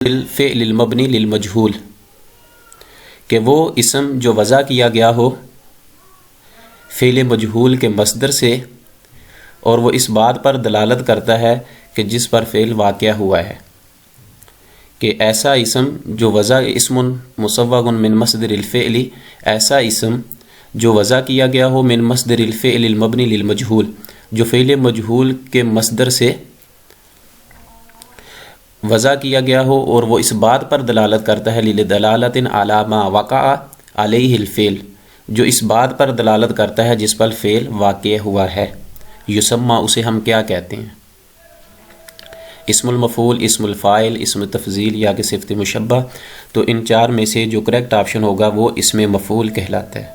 الفعل المبنی للمجہول، کہ وہ اسم جو وضع کیا گیا ہو فعل مجہول کے مصدر سے، اور وہ اس بات پر دلالت کرتا ہے کہ جس پر فعل واقع ہوا ہے، کہ ایسا اسم جو وضع اسم مصوغ من مصدر الفعل، ایسا اسم جو وضع کیا گیا ہو من مصدر الفعل المبنی للمجہول، جو فعل مجہول کے مصدر سے وضع کیا گیا ہو اور وہ اس بات پر دلالت کرتا ہے لدلالت علی ما وقع علیہ الفعل، جو اس بات پر دلالت کرتا ہے جس پر فعل واقع ہوا ہے، یسمى، اسے ہم کیا کہتے ہیں؟ اسم المفعول، اسم الفاعل، اسم تفضیل یا کہ صفت مشبہ۔ تو ان چار میں سے جو کریکٹ آپشن ہوگا وہ اسم مفعول کہلاتا ہے۔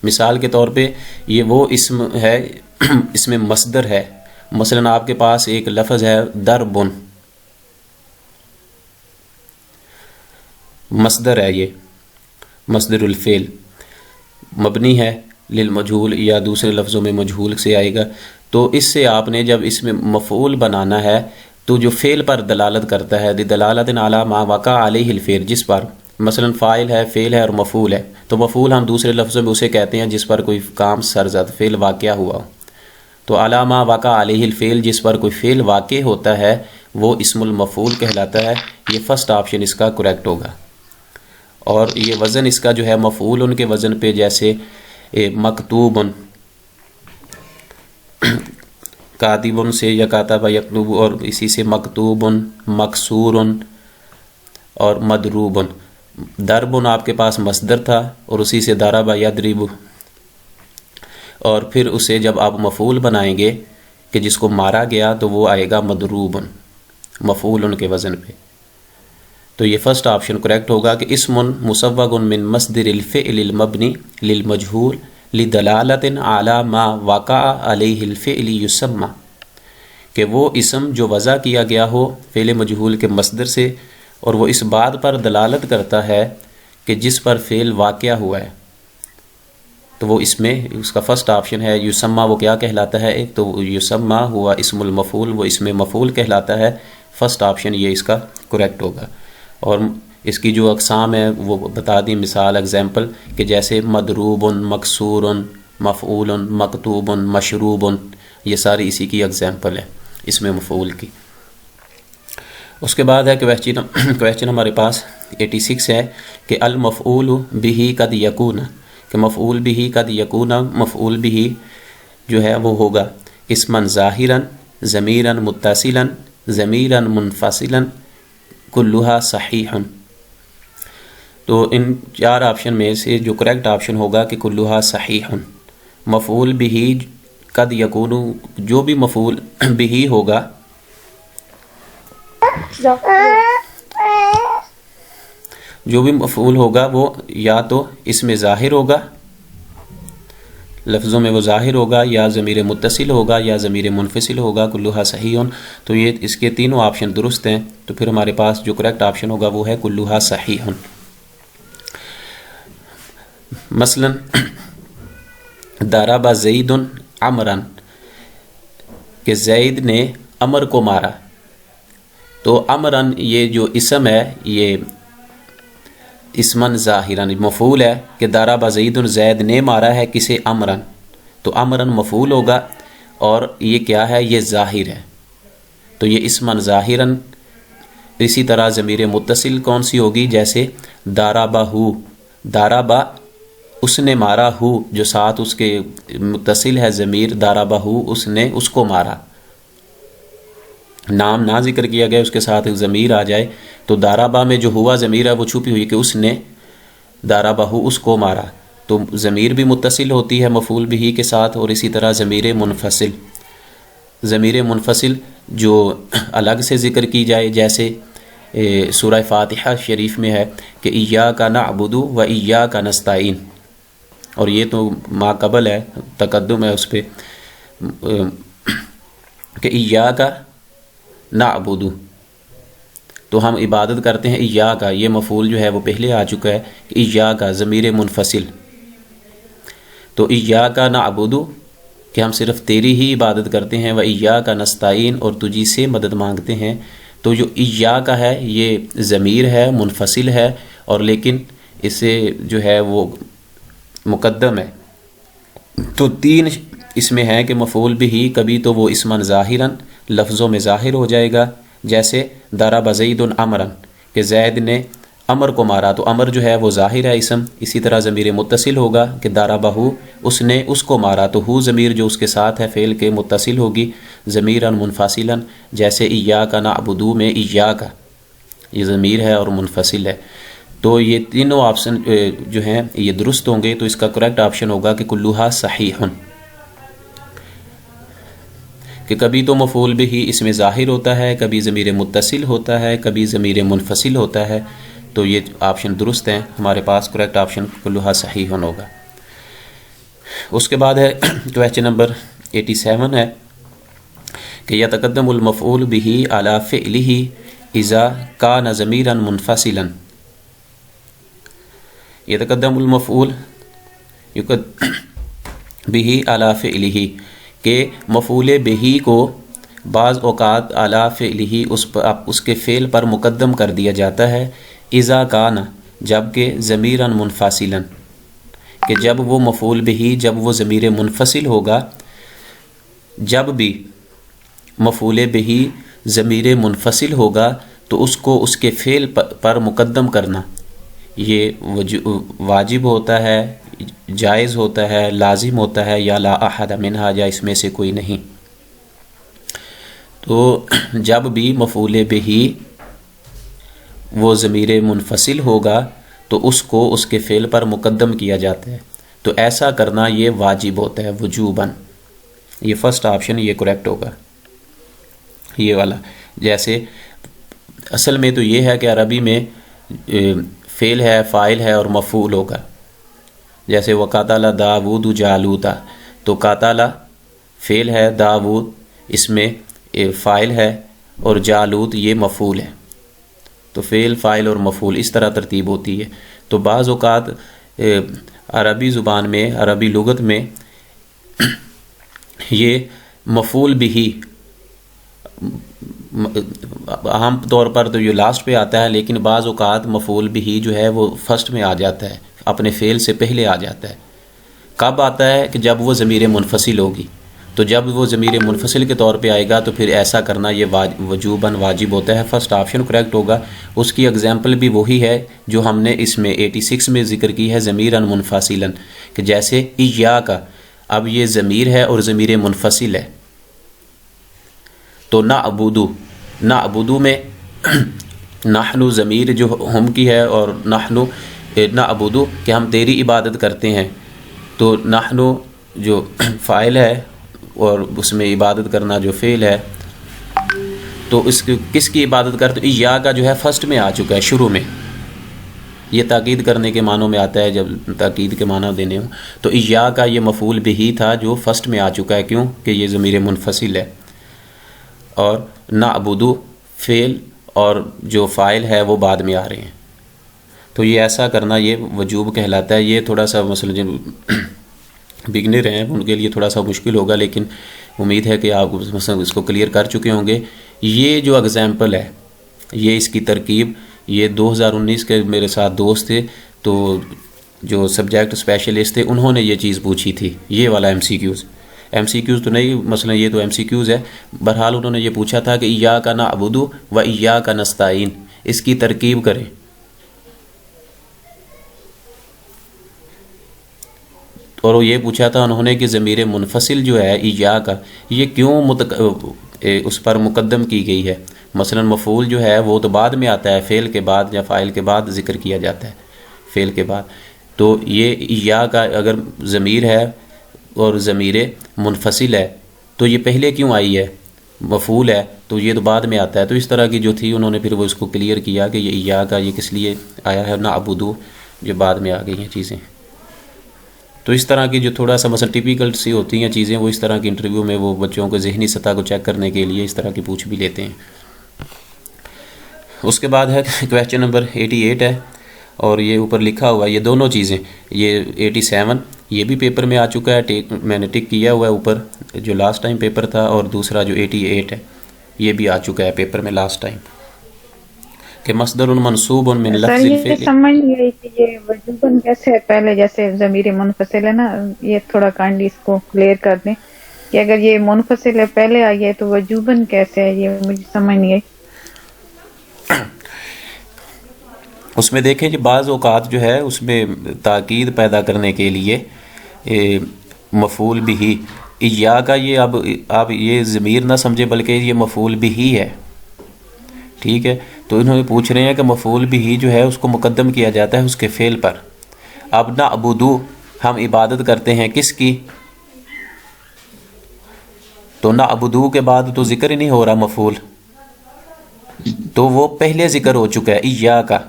مثال کے طور پہ یہ وہ اسم ہے، اسم مصدر ہے، مثلا آپ کے پاس ایک لفظ ہے دربن، مصدر ہے، یہ مصدر الفعل مبنی ہے للمجہول یا دوسرے لفظوں میں مجہول سے آئے گا۔ تو اس سے آپ نے جب اس میں مفعول بنانا ہے تو جو فعل پر دلالت کرتا ہے دلالت علی ما وقع علیہ الفعل، جس پر مثلا فاعل ہے، فعل ہے اور مفعول ہے، تو مفعول ہم دوسرے لفظوں میں اسے کہتے ہیں جس پر کوئی کام سرزد فعل واقع ہوا، تو علی ما وقع علیہ الفعل، جس پر کوئی فعل واقع ہوتا ہے وہ اسم المفعول کہلاتا ہے۔ یہ فرسٹ آپشن اس کا کریکٹ ہوگا۔ اور یہ وزن اس کا جو ہے مفعول ان کے وزن پہ، جیسے مکتوب، کاتب سے یا کاتب یکتب، اور اسی سے مکتوب، مکسور اور مدروب۔ درب آپ کے پاس مصدر تھا اور اسی سے ضرب یضرب، اور پھر اسے جب آپ مفعول بنائیں گے کہ جس کو مارا گیا تو وہ آئے گا مضروب، مفعول ان کے وزن پہ۔ تو یہ فرسٹ آپشن کریکٹ ہوگا کہ اسم مصوغ من مصدر الفعل المبنی للمجہول لدلالت علی ما وقع علیہ الفعل یسمى، کہ وہ اسم جو وضع کیا گیا ہو فعل مجہول کے مصدر سے اور وہ اس بات پر دلالت کرتا ہے کہ جس پر فعل واقع ہوا ہے، تو وہ اس میں اس کا فرسٹ آپشن ہے یسمى۔ وہ کیا کہلاتا ہے؟ ایک تو یسمى ہوا اسم المفعول، وہ اسم مفعول کہلاتا ہے۔ فرسٹ آپشن یہ اس کا کریکٹ ہوگا۔ اور اس کی جو اقسام ہے وہ بتا دیں، مثال ایگزامپل، کہ جیسے مضروب، مکسور، مفعول، مکتوب، مشروب، یہ ساری اسی کی ایگزامپل ہے اسم مفعول کی۔ اس کے بعد ہے کویسچن ہمارے پاس 86 ہے کہ المفعول بہ قد یکون، کہ مفعول بہ قد یکون، مفعول بہ جو ہے وہ ہوگا اسما ظاہرا، ضمیرا متصلا، ضمیرا منفصلا، کلھا صحیح۔ تو ان چار آپشن میں سے جو کریکٹ آپشن ہوگا کہ کلھا صحیح۔ مفعول بہ قد یکون، جو بھی مفعول بہ ہوگا جو بھی مفعول ہوگا وہ یا تو اسم ظاہر ہوگا، لفظوں میں وہ ظاہر ہوگا، یا ضمیر متصل ہوگا یا ضمیر منفصل ہوگا، کلھا صحیح۔ تو یہ اس کے تینوں آپشن درست ہیں، تو پھر ہمارے پاس جو کریکٹ آپشن ہوگا وہ ہے کلھا صحیح۔ مثلا ضرب زید عمرا، کہ زید نے عمر کو مارا، تو عمرن یہ جو اسم ہے یہ اسمن ظاہرن مفعول ہے، کہ ضرب زید، زید نے مارا ہے کسے؟ عمرن، تو عمرن مفعول ہوگا اور یہ کیا ہے؟ یہ ظاہر ہے، تو یہ اسمن ظاہرن۔ اسی طرح ضمیر متصل کون سی ہوگی؟ جیسے ضربہ، ضربہ اس نے مارا، ہو جو ساتھ اس کے متصل ہے ضمیر، ضربہ اس نے اس کو مارا، نام نہ ذکر کیا گیا، اس کے ساتھ ضمیر آ جائے تو ضربہ میں جو ہوا ضمیر ہے وہ چھپی ہوئی کہ اس نے ضربہ اس کو مارا، تو ضمیر بھی متصل ہوتی ہے مفعول بہ کے ساتھ، اور اسی طرح ضمیر منفصل، ضمیر منفصل جو الگ سے ذکر کی جائے، جیسے سورہ فاتحہ شریف میں ہے کہ ایاک نعبد و ایاک نستعین، اور یہ تو ما قبل ہے، تقدم ہے اس پہ، کہ ایاک نعبد، تو ہم عبادت کرتے ہیں ایاک، یہ مفعول جو ہے وہ پہلے آ چکا ہے، کہ ایاک ضمیر منفصل، تو ایاک نعبد کہ ہم صرف تیری ہی عبادت کرتے ہیں، و ایاک نستعین اور تجھی سے مدد مانگتے ہیں، تو جو ایا کا ہے یہ ضمیر ہے، منفصل ہے، اور لیکن اسے جو ہے وہ مقدم ہے. تو تین اس میں ہے کہ مفعول بھی کبھی تو وہ اسمن ظاہراً لفظوں میں ظاہر ہو جائے گا، جیسے ضرب زید عمرا کہ زید نے امر کو مارا، تو امر جو ہے وہ ظاہر ہے اسم. اسی طرح ضمیر متصل ہوگا کہ ضربہ اس نے اس کو مارا، تو ہو ضمیر جو اس کے ساتھ ہے فعل کے متصل ہوگی ضمیرا منفصلا، جیسے ایاک نعبد میں ایاک یہ ضمیر ہے اور منفصل ہے. تو یہ تینوں آپشن جو ہیں یہ درست ہوں گے. تو اس کا کریکٹ آپشن ہوگا کہ کلھا صحیح، کہ کبھی تو مفعول بھی اس میں ظاہر ہوتا ہے، کبھی ضمیر متصل ہوتا ہے، کبھی ضمیر منفصل ہوتا ہے. تو یہ آپشن درست ہیں ہمارے پاس، کریکٹ آپشن کلھا صحیح ہوگا. اس کے بعد ہے کویسچن نمبر 87 ہے کہ یتقدم المفعول به علی فعلہ اذا کان ضمیرا منفصلا. یتقدم المفعول به علی فعلہ کہ مفعول به کو بعض اوقات علی فعلہ اس کے فعل پر مقدم کر دیا جاتا ہے، اذا کان جب کہ ضمیرا منفصلا کہ جب وہ مفعول به جب وہ ضمیر منفصل ہوگا. جب بھی مفعول به ضمیر منفصل ہوگا تو اس کو اس کے فعل پر مقدم کرنا یہ واجب ہوتا ہے، جائز ہوتا ہے، لازم ہوتا ہے، یا لا احد منہا یا اس میں سے کوئی نہیں. تو جب بھی مفعول به وہ ضمیر منفصل ہوگا تو اس کو اس کے فعل پر مقدم کیا جاتا ہے، تو ایسا کرنا یہ واجب ہوتا ہے وجوباً. یہ فرسٹ آپشن یہ کریکٹ ہوگا یہ والا. جیسے اصل میں تو یہ ہے کہ عربی میں فعل ہے، فاعل ہے اور مفعول ہوگا. جیسے وقاتل داود جالوتا، تو قاتل فعل ہے، داود اس میں فاعل ہے اور جالوت یہ مفعول ہے. تو فعل، فاعل اور مفعول اس طرح ترتیب ہوتی ہے. تو بعض اوقات عربی زبان میں، عربی لغت میں یہ مفعول بھی عام طور پر تو یہ لاسٹ پہ آتا ہے، لیکن بعض اوقات مفعول بھی جو ہے وہ فرسٹ میں آ جاتا ہے، اپنے فعل سے پہلے آ جاتا ہے. کب آتا ہے کہ جب وہ ضمیر منفصل ہوگی. تو جب وہ ضمیر منفصل کے طور پہ آئے گا تو پھر ایسا کرنا یہ وجوباً واجب ہوتا ہے. فرسٹ آپشن کریکٹ ہوگا. اس کی اگزامپل بھی وہی ہے جو ہم نے اس میں 86 میں ذکر کی ہے ضمیرا منفصلا، کہ جیسے ایاک، اب یہ ضمیر ہے اور ضمیر منفصل ہے. تو نعبدو میں نحن ضمیر جو ہم کی ہے اور نحن نعبدو کہ ہم تیری عبادت کرتے ہیں. تو نحن جو فاعل ہے اور اس میں عبادت کرنا جو فعل ہے، تو اس کس کی عبادت کرتے؟ ایاک کا جو ہے فرسٹ میں آ چکا ہے شروع میں. یہ تاکید کرنے کے معنوں میں آتا ہے جب تاکید کے معنی دینے ہوں. تو ایاک کا یہ مفعول بھی تھا جو فرسٹ میں آ چکا ہے، کیوں کہ یہ ضمیر منفصل ہے. اور نعبدو فعل اور جو فاعل ہے وہ بعد میں آ رہے ہیں. تو یہ ایسا کرنا یہ وجوب کہلاتا ہے. یہ تھوڑا سا مثلا بگنر ہیں ان کے لیے تھوڑا سا مشکل ہوگا، لیکن امید ہے کہ آپ مثلا اس کو کلیئر کر چکے ہوں گے. یہ جو اگزامپل ہے، یہ اس کی ترکیب، یہ 2019 کے میرے ساتھ دوست تھے، تو جو سبجیکٹ اسپیشلسٹ تھے انہوں نے یہ چیز پوچھی تھی. یہ والا ایم سی کیوز تو نہیں، مثلا یہ تو ایم سی کیوز ہے. بہرحال انہوں نے یہ پوچھا تھا کہ ایاک نعبد و ایاک نستعین، اس کی ترکیب کریں. اور یہ پوچھا تھا انہوں نے کہ ضمیر منفصل جو ہے ایاک، یہ کیوں اس پر مقدم کی گئی ہے. مثلا مفعول جو ہے وہ تو بعد میں آتا ہے، فعل کے بعد یا فاعل کے بعد ذکر کیا جاتا ہے، فعل کے بعد. تو یہ ایاک اگر ضمیر ہے اور ضمیر منفصل ہے تو یہ پہلے کیوں آئی ہے؟ مفعول ہے تو یہ تو بعد میں آتا ہے. تو اس طرح کی جو تھی انہوں نے پھر وہ اس کو کلیئر کیا کہ یہ ایاک یہ کس لیے آیا ہے، نعبدو جو بعد میں آ گئی ہیں چیزیں. تو اس طرح کی جو تھوڑا سا مثلا ٹیپیکل سی ہوتی ہیں چیزیں، وہ اس طرح کی انٹرویو میں وہ بچوں کو ذہنی سطح کو چیک کرنے کے لیے اس طرح کی پوچھ بھی لیتے ہیں. اس کے بعد ہے کویسچن نمبر 88 ہے، اور یہ اوپر لکھا ہوا ہے یہ دونوں چیزیں، یہ 87 یہ بھی پیپر میں آ چکا ہے، میں نے ٹک کیا ہوا ہے اوپر جو لاسٹ ٹائم پیپر تھا، اور دوسرا جو 88 ہے یہ بھی آ چکا ہے پیپر میں لاسٹ ٹائم کہ مصدر منصوب من سر لفظ یہ الفعل. سمجھ نہیں رہی کہ یہ وجوباً کیسے ہے، پہلے جیسے ضمیر منفصل ہے نا، یہ تھوڑا کائنڈلی اس کو کلیئر کر دیں کہ اگر یہ منفصل ہے پہلے آئی ہے تو وجوباً کیسے ہے، یہ مجھے سمجھ نہیں آئی. اس میں دیکھیں کہ بعض اوقات جو ہے اس میں تاکید پیدا کرنے کے لیے مفعول بھی یا کا، یہ اب آپ یہ ضمیر نہ سمجھے بلکہ یہ مفعول بھی ہے، ٹھیک ہے. تو انہوں نے پوچھ رہے ہیں کہ مفعول بھی جو ہے اس کو مقدم کیا جاتا ہے اس کے فعل پر. اب نعبدو ہم عبادت کرتے ہیں کس کی، تو نعبدو کے بعد تو ذکر ہی نہیں ہو رہا مفعول، تو وہ پہلے ذکر ہو چکا ہے ایاکا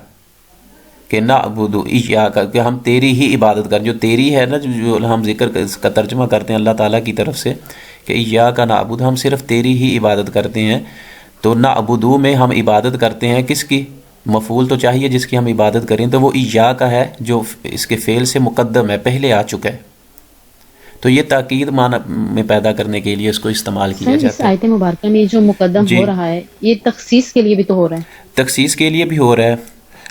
کہ نعبدو ایاکا کہ ہم تیری ہی عبادت کریں. جو تیری ہے نا، جو ہم ذکر اس کا ترجمہ کرتے ہیں اللہ تعالیٰ کی طرف سے کہ ایاکا نعبد، ہم صرف تیری ہی عبادت کرتے ہیں. تو نعبدو میں ہم عبادت کرتے ہیں کس کی، مفعول تو چاہیے جس کی ہم عبادت کریں، تو وہ ایاکا ہے جو اس کے فعل سے مقدم ہے، پہلے آ چکا ہے. تو یہ تاکید معنی میں پیدا کرنے کے لیے اس کو استعمال کیا سر اس جاتا ہے. آیت مبارکہ میں جو مقدم جی ہو رہا ہے یہ تخصیص کے لیے بھی تو ہو رہا ہے. تخصیص کے لیے بھی ہو رہا ہے،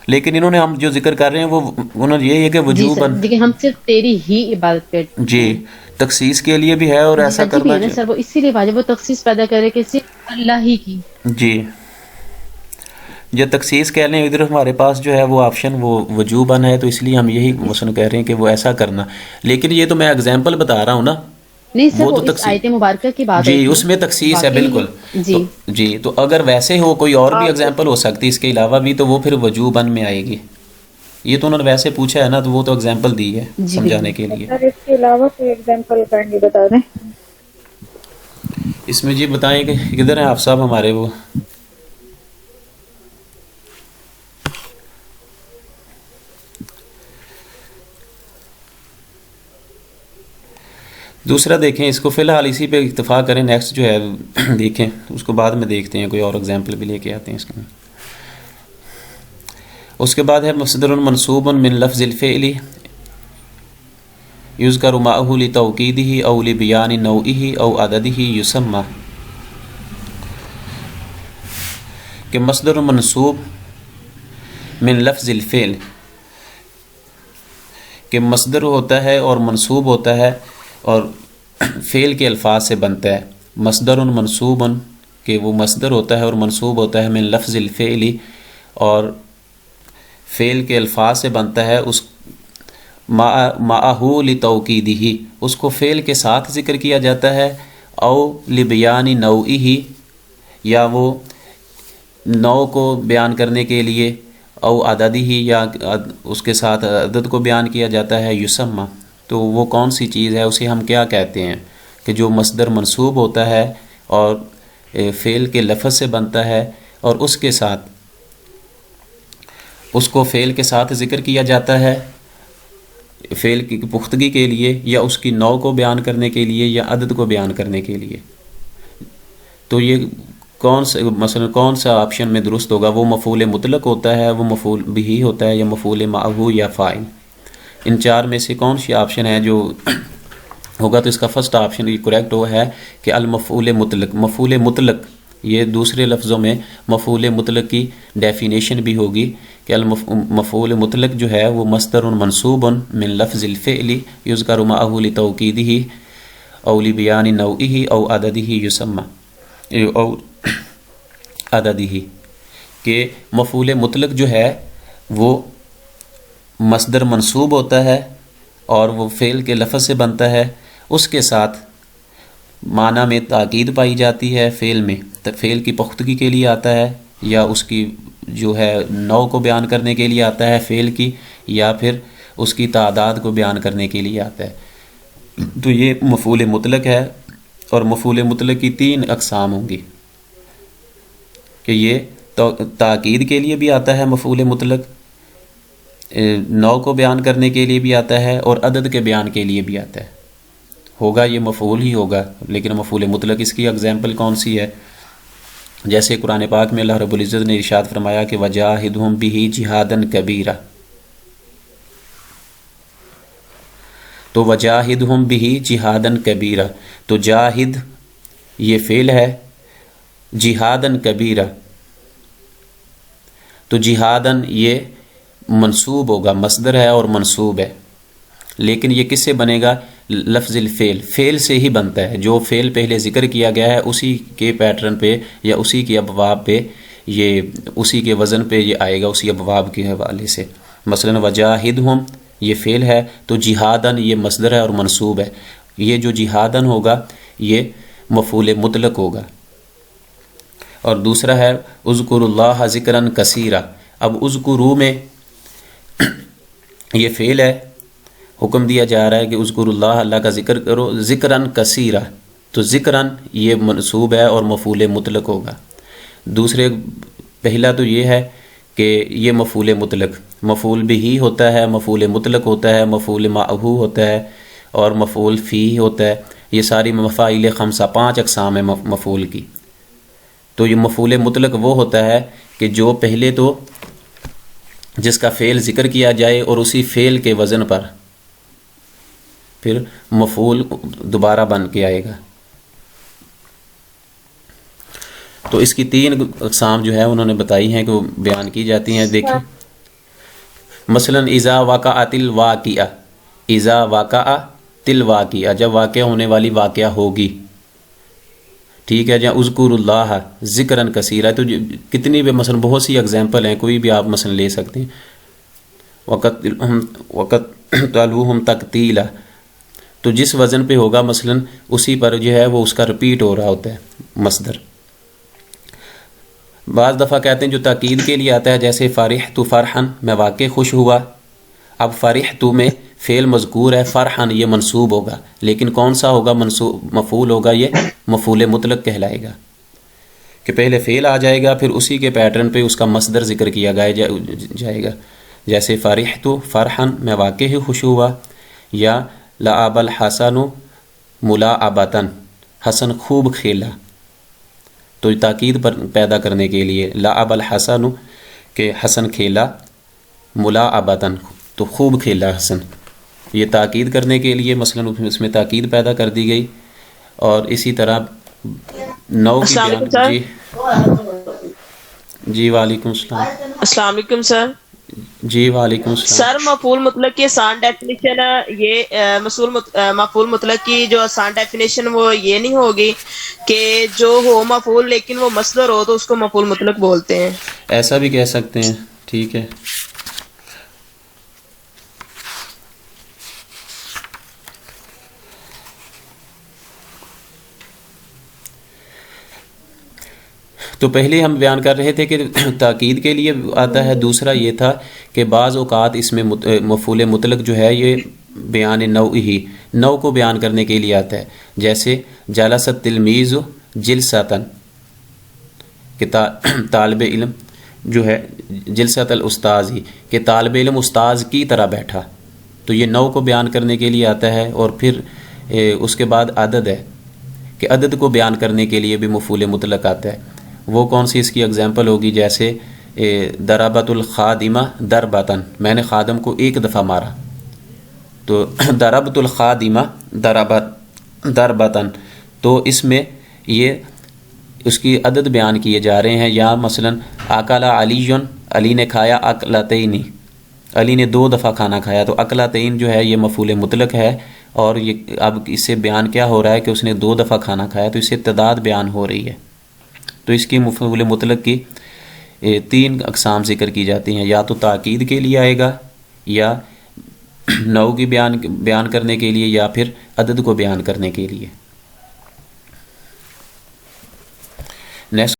لیکن انہوں نے ہم جو ذکر کر رہے ہیں وہ انہوں نے یہ ہے کہ جی سر، وجوباً. لیکن ہم صرف تیری ہی عبادت کرتے جی ہیں. تخصیص کے لیے بھی ہے اور جی ایسا واجب ہی کرنا ہے نا سر، وہ اسی لیے واجب، وہ تخصیص پیدا کرے کہ صرف اللہ ہی کی. جی جو تخصیص کہہ لیں ادھر ہمارے پاس جو ہے وہ آپشن وہ وجوباً ہے، تو اس لیے ہم یہی مثلا کہہ رہے ہیں کہ وہ ایسا کرنا. لیکن یہ تو میں اگزامپل بتا رہا ہوں نا، نہیں سر، وہ وہ تو اس آیت مبارکہ کی بات جی ہوئی تھی اس میں تخصیص ہے واقعی. بالکل. جی تو جی تو اگر ویسے ہو کوئی اور بھی آپ اگزامپل ہو سکتی اس کے علاوہ بھی، تو وہ پھر وجوباً میں آئے گی. یہ تو انہوں نے ویسے پوچھا ہے نا، تو وہ تو اگزامپل دی ہے جی سمجھانے بالکل. کے لیے. سر اس کے علاوہ کوئی ایگزامپل کائنڈلی بتا دیں. اس میں جی بتائیں کہ کدھر ہیں آپ صاحب ہمارے وہ دوسرا دیکھیں اس کو، فی الحال اسی پہ اکتفا کریں. نیکسٹ جو ہے دیکھیں اس کو بعد میں دیکھتے ہیں، کوئی اور اگزامپل بھی لے کے آتے ہیں اس میں. اس کے بعد ہے مصدر منصوب من لفظ الفعل یذکر معه لتوکیدہ او لبیان نوعہ او عددہ یسمى. کہ مصدر منصوب من لفظ الفعل، کہ مصدر ہوتا ہے اور منصوب ہوتا ہے اور فعل کے الفاظ سے بنتا ہے. مصدر منصوب کہ وہ مصدر ہوتا ہے اور منصوب ہوتا ہے من لفظ الفعل، اور فعل کے الفاظ سے بنتا ہے. اس معہ لتوکیدہ، اس کو فعل کے ساتھ ذکر کیا جاتا ہے، او لبیان نوعہ، یا وہ نوع کو بیان کرنے کے لیے، او عددہ، یا اس کے ساتھ عدد کو بیان کیا جاتا ہے. یسمى، تو وہ کون سی چیز ہے، اسے ہم کیا کہتے ہیں کہ جو مصدر منصوب ہوتا ہے اور فعل کے لفظ سے بنتا ہے اور اس کے ساتھ اس کو فعل کے ساتھ ذکر کیا جاتا ہے فعل کی پختگی کے لیے، یا اس کی نوع کو بیان کرنے کے لیے، یا عدد کو بیان کرنے کے لیے. تو یہ مثلا کون سا آپشن میں درست ہوگا؟ وہ مفعول مطلق ہوتا ہے، وہ مفعول بھی ہوتا ہے، یا مفعول معہ، یا فاعل. ان چار میں سے کون سی آپشن ہے جو ہوگا؟ تو اس کا فرسٹ آپشن یہ کریکٹ وہ ہے کہ المفعول مطلق. مفعول مطلق، یہ دوسرے لفظوں میں مفعول مطلق کی ڈیفینیشن بھی ہوگی کہ المفعول مطلق جو ہے وہ مصدر منصوب من لفظ الفعل یذکر معہ لتوکیدہ او لبیان نوعہ او عددہ یسمى، او عددہ، کہ مفعول مطلق جو ہے وہ مصدر منصوب ہوتا ہے اور وہ فعل کے لفظ سے بنتا ہے. اس کے ساتھ معنی میں تاکید پائی جاتی ہے، فعل میں فعل کی پختگی کے لیے آتا ہے، یا اس کی جو ہے نوع کو بیان کرنے کے لیے آتا ہے فعل کی، یا پھر اس کی تعداد کو بیان کرنے کے لیے آتا ہے. تو یہ مفعول مطلق ہے، اور مفعول مطلق کی 3 اقسام ہوں گی کہ یہ تاکید کے لیے بھی آتا ہے مفعول مطلق، نوع کو بیان کرنے کے لیے بھی آتا ہے، اور عدد کے بیان کے لیے بھی آتا ہے. ہوگا یہ مفعول ہی ہوگا، لیکن مفعول مطلق اس کی اگزامپل کون سی ہے؟ جیسے قرآن پاک میں اللہ رب العزت نے ارشاد فرمایا کہ وجاہدہم بہ جہادا کبیرا. تو وجاہدہم بہ جہادا کبیرا، تو جاہد یہ فعل ہے جہادن کبیرہ، تو جہادن یہ منصوب ہوگا، مصدر ہے اور منصوب ہے، لیکن یہ کس سے بنے گا؟ لفظ الفعل، فعل سے ہی بنتا ہے، جو فعل پہلے ذکر کیا گیا ہے اسی کے پیٹرن پہ یا اسی کے ابواب پہ، یہ اسی کے وزن پہ یہ آئے گا، اسی ابواب کے حوالے سے۔ مثلا وجاہدہم یہ فعل ہے، تو جہادن یہ مصدر ہے اور منصوب ہے، یہ جو جہادن ہوگا یہ مفعول مطلق ہوگا۔ اور دوسرا ہے اذکر اللہ ذکرن کثیرا، اب اذکروا میں یہ فعل ہے، حکم دیا جا رہا ہے کہ اذکر اللہ، اللہ کا ذکر کرو، ذکرن کثیرا، تو ذکرن یہ منصوب ہے اور مفعول مطلق ہوگا۔ دوسرے پہلا تو یہ ہے کہ یہ مفعول مطلق، مفعول بھی ہوتا ہے، مفعول مطلق ہوتا ہے، مفعول معہو ہوتا ہے اور مفعول فی ہوتا ہے، یہ ساری مفاعیل خمسہ 5 اقسام ہیں مفعول کی۔ تو یہ مفعول مطلق وہ ہوتا ہے کہ جو پہلے تو جس کا فعل ذکر کیا جائے اور اسی فعل کے وزن پر پھر مفعول دوبارہ بن کے آئے گا۔ تو اس کی 3 اقسام جو ہے انہوں نے بتائی ہیں کہ وہ بیان کی جاتی ہیں، دیکھیں مثلا اذا وقعت الواقعہ، اذا وقعت الواقعہ، جب واقعہ ہونے والی واقعہ ہوگی، ٹھیک ہے، جہاں اذکر اللہ ذکرن کثیرہ، تو کتنی بھی مثلا بہت سی اگزامپل ہیں، کوئی بھی آپ مثلا لے سکتے ہیں، وقت تلوہم تقتیلا، تو جس وزن پہ ہوگا مثلا اسی پر جو ہے وہ اس کا رپیٹ ہو رہا ہوتا ہے مصدر۔ بعض دفعہ کہتے ہیں جو تاکید کے لیے آتا ہے، جیسے فرحت فرحا، میں واقع خوش ہوا، اب فرحت میں فعل مذکور ہے، فرحا یہ منصوب ہوگا، لیکن کون سا ہوگا؟ منصوب مفعول ہوگا، یہ مفعول مطلق کہلائے گا کہ پہلے فعل آ جائے گا، پھر اسی کے پیٹرن پہ اس کا مصدر ذکر کیا جائے گا، جیسے فرحت فرحا میں واقع ہی خوش ہوا، یا لعب الحسن ملاعبۃ، حسن خوب کھیلا، تو تاکید پر پیدا کرنے کے لیے لعب الحسن کہ حسن کھیلا، ملاعبۃ تو خوب کھیلا حسن، یہ تاکید کرنے کے لیے مثلا اس میں تاکید پیدا کر دی گئی۔ اور اسی طرح نو کی بیان، جی وعلیکم السلام، السلام علیکم سر۔ جی وعلیکم السلام سر مفعول مطلق کی آسان ڈیفینیشن، یہ مفعول مطلق کی جو آسان ڈیفینیشن وہ یہ نہیں ہوگی کہ جو ہو مفعول لیکن وہ مصدر ہو تو اس کو مفعول مطلق بولتے ہیں؟ ایسا بھی کہہ سکتے ہیں، ٹھیک ہے۔ تو پہلے ہم بیان کر رہے تھے کہ تاکید کے لیے آتا ہے، دوسرا یہ تھا کہ بعض اوقات اس میں مفعول مطلق جو ہے یہ بیان نوعی، نو کو بیان کرنے کے لیے آتا ہے، جیسے جلس التلمیذ جلسۃً، کہ طالب علم جو ہے، جلسۃ الاستاذ ہی کہ طالب علم استاذ کی طرح بیٹھا، تو یہ نو کو بیان کرنے کے لیے آتا ہے۔ اور پھر اس کے بعد عدد ہے کہ عدد کو بیان کرنے کے لیے بھی مفعول مطلق آتا ہے، وہ کون سی اس کی اگزامپل ہوگی؟ جیسے ضربت الخادمہ ضربۃً، میں نے خادم کو ایک دفعہ مارا، تو ضربت الخادمہ ضربۃً، تو اس میں یہ اس کی عدد بیان کیے جا رہے ہیں۔ یا مثلا اکل علی، علی نے کھایا اکلتین، علی نے 2 دفعہ کھانا کھایا، تو اکلتین جو ہے یہ مفعول مطلق ہے، اور یہ اب اس سے بیان کیا ہو رہا ہے کہ اس نے 2 دفعہ کھانا کھایا، تو اس سے تعداد بیان ہو رہی ہے۔ تو اس کی مفعول مطلق کی 3 اقسام ذکر کی جاتی ہیں، یا تو تاکید کے لیے آئے گا، یا نو کی بیان کرنے کے لیے، یا پھر عدد کو بیان کرنے کے لیے۔ نیکسٹ